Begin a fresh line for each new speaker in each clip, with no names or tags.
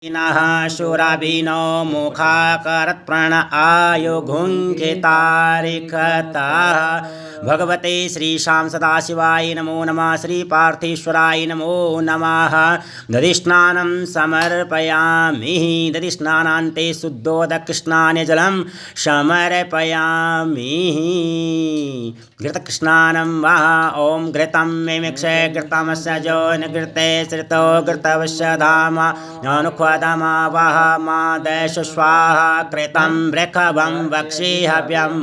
नः शूराभिनो मुखाकरत्प्रण आयुघुङ्खितारिखतः भगवते श्रीशां सदाशिवाय नमो नमः। श्री पार्थेश्वराय नमो नमः। दधिस्नानं समर्पयामि। दधिस्नानान्ते शुद्धोदकस्नाने जलं समर्पयामि। घृतस्नानं वा ॐ घृतं मिमिक्षे घृतमस्य जोन घृते श्रितो घृतवस्य धाम अनुख्वदमा वह मादश स्वाहा कृतं वृखभं वक्षीहव्यं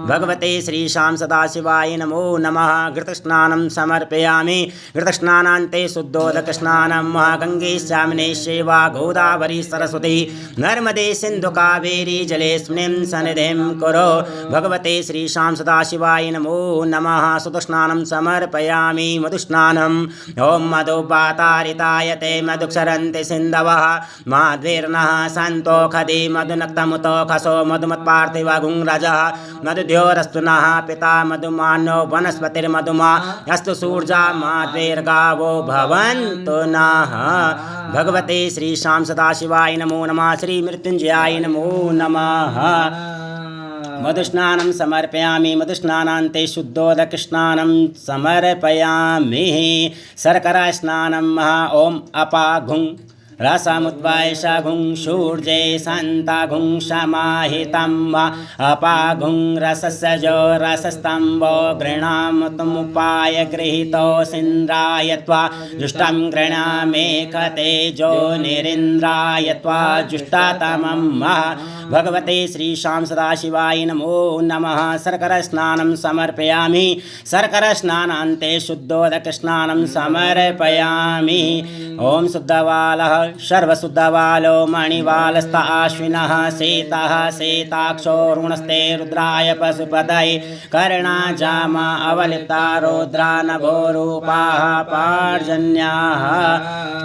भगवते श्रीशां सदाशिवाय नमो नमः। घृतस्नानं समर्पयामि। घृतस्नानान्ते शुद्धोदकस्नानं गङ्गेशामिने सेवा गोदावरी सरस्वती नर्मदे सिन्धु कावेरी जलेऽस्मिन् सन्निधिं कुरु। भगवते श्रीशां सदाशिवाय नमो नमः। सुतस्नानं समर्पयामि। मधुस्नानं ॐ मधुपातारितायते मधुक्षरन्ति सिन्धवः माध्वीर्नः सन्तोषधि मधुनक्तमुतोषसो मधुमत्पार्थिवगुंरजः मधुद्योरस्तु नः पिता मधुमानो वनस्पतिर्मधुमा अस्तु सूर्या माध्वीर्गावो भवन्तु नः। भगवते श्रीशां सदाशिवाय नमो नमः। श्री मृत्युंजयाय नमो नमः। मधुस्नानं समर्पयामि। मधुस्नानान्ते शुद्धोदकस्नानं समर्पयामि। शर्करास्नानं ॐ अपाघुं रसमुद्वैषघुं सूर्ये सन्ताघुं समाहितं अपाघुं रसस्यजो रसस्तम्भो गृणामतमुपाय गृहीतो सिन्द्राय त्वा जुष्टं गृणामेकतेजो निरिन्द्राय त्वा जुष्टातमं भगवते श्रीशां सदाशिवाय नमो नमः। शर्करस्नानं समर्पयामि। शर्करस्नानान्ते शुद्धोदकस्नानं समर्पयामि। ॐ शुद्धवालः सर्वशुद्धवालो मणिवालस्त आश्विनः शेतः शेताक्षो रुणस्ते रुद्राय पशुपतये कर्णाजामा अवलिप्ता रौद्रा नभोरूपाः पार्जन्याः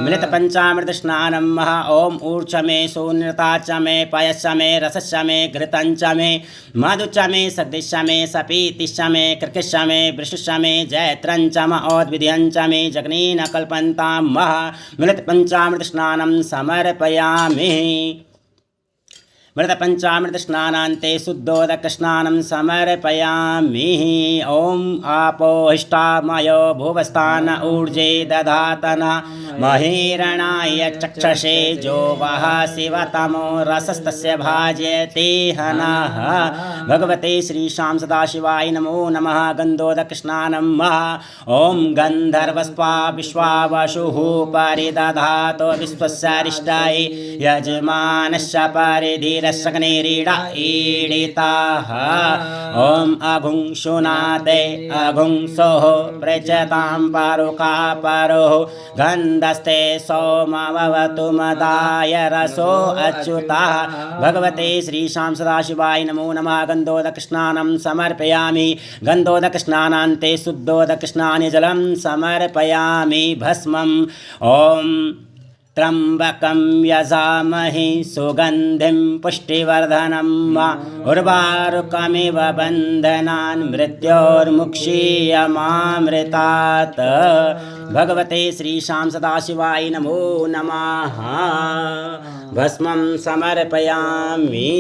मिलितपञ्चामृतस्नानं ॐ ऊर्च मे शून्यता च मे पयश्च मे रसश्च मे घृतञ्च मे मधुश्च मे सग्दिश्च मे सपीतिश्च मे कृकिश्च मे वृषश्च मे जैत्रञ्च औद्विध्यञ्च मे जग्नेन कल्पन्तां मिलितपञ्चामृतस्नानं समर्पयामि। मृतपञ्चामृतस्नानान्ते शुद्धोदकस्नानं समर्पयामि। ॐ आपोहिष्ठामयो भुवस्थान ऊर्जे दधातन महीरणाय चक्षसे जो वः शिवतमो रसस्तस्य भाजयते हनः। भगवते श्रीशां सदाशिवाय नमो नमः। गन्धोदकस्नानं ॐ गन्धर्वस्वा विश्वावसुः परिदधातो विश्वस्यारिष्टाय यजमानस्य परिधि रसग्निरीडा ईडिताः। ॐ अघुं शुनाते अघुं सोः प्रचतां पारुका परोः गन्धस्ते सोमवतु मदाय रसो अच्युतः। भगवते श्रीशां सदाशिवाय नमो नमः। गन्धोदकस्नानं समर्पयामि। गन्धोदकस्नानान्ते शुद्धोदकस्नाने जलं समर्पयामि। भस्मं ॐ त्र्यम्बकं यजामहे सुगन्धिं पुष्टिवर्धनं उर्वारुकमिव बन्धनान् मृत्योर्मुक्षीयमामृतात्। भगवते श्रीशां सदाशिवाय नमो नमः। भस्मं समर्पयामि।